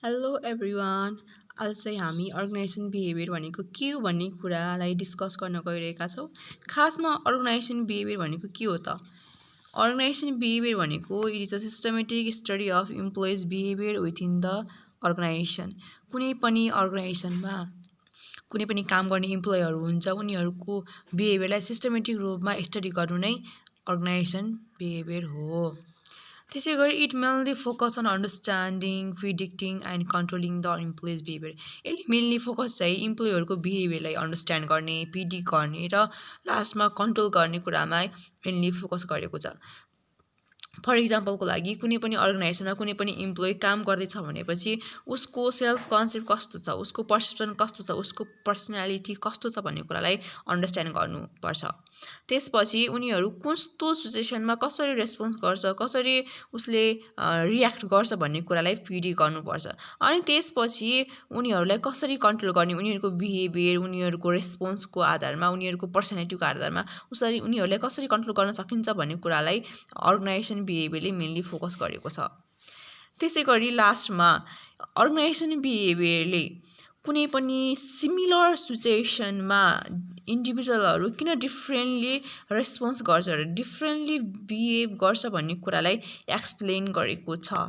Hello everyone. आज चाहिँ हामी अर्गनाइजेसन बिहेभियर भनेको के हो भन्ने कुरालाई डिस्कस गर्न गइरहेका छौँ। खासमा अर्गनाइजेसन बिहेभियर भनेको के हो त? अर्गनाइजेसन बिहेभियर भनेको it is a systematic study of employees behaviour within the organisation. कुनै पनि अर्गनाइजेसनमा कुनै पनि काम गर्ने इम्प्लोइहरू हुन्छ, उनीहरूको बिहेभियरलाई सिस्टमेटिक रूपमा स्टडी गर्नु नै अर्गनाइजेसन बिहेभियर हो। त्यसै गरी it mainly focus on understanding, predicting and controlling the employees behaviour. यसले मेनली फोकस चाहिँ इम्प्लोइहरूको बिहेभियरलाई अन्डरस्ट्यान्ड गर्ने, प्रिडिक्ट गर्ने र लास्टमा कन्ट्रोल गर्ने कुरामा मेनली फोकस गरेको छ। फर इक्जाम्पलको लागि कुनै पनि अर्गनाइजेसनमा कुनै पनि इम्प्लोइ काम गर्दैछ भनेपछि उसको सेल्फ कन्सेप्ट कस्तो छ, उसको पर्सेप्सन कस्तो छ, उसको पर्सनालिटी कस्तो छ भन्ने कुरालाई अन्डरस्ट्यान्ड गर्नुपर्छ। त्यसपछि उनीहरू कस्तो सिचुएसनमा कसरी रेस्पोन्स गर्छ, कसरी उसले रियाक्ट गर्छ भन्ने कुरालाई प्रिडिक्ट गर्नुपर्छ। अनि त्यसपछि उनीहरूलाई कसरी कन्ट्रोल गर्ने, उनीहरूको बिहेभियर, उनीहरूको रेस्पोन्सको आधारमा, उनीहरूको पर्सनालिटीको आधारमा उनीहरूलाई कसरी कन्ट्रोल गर्न सकिन्छ भन्ने कुरालाई अर्गनाइजेसन बिहेभियरले मेनली फोकस गरेको छ। त्यसै गरी लास्टमा अर्गनाइजेसन बिहेभियरले कुनै पनि सिमिलर सिचुएसनमा इन्डिभिजुअलहरू किन डिफ्रेन्टली रेस्पोन्स गर्छ र डिफ्रेन्टली बिहेभ गर्छ भन्ने कुरालाई एक्सप्लेन गरेको छ।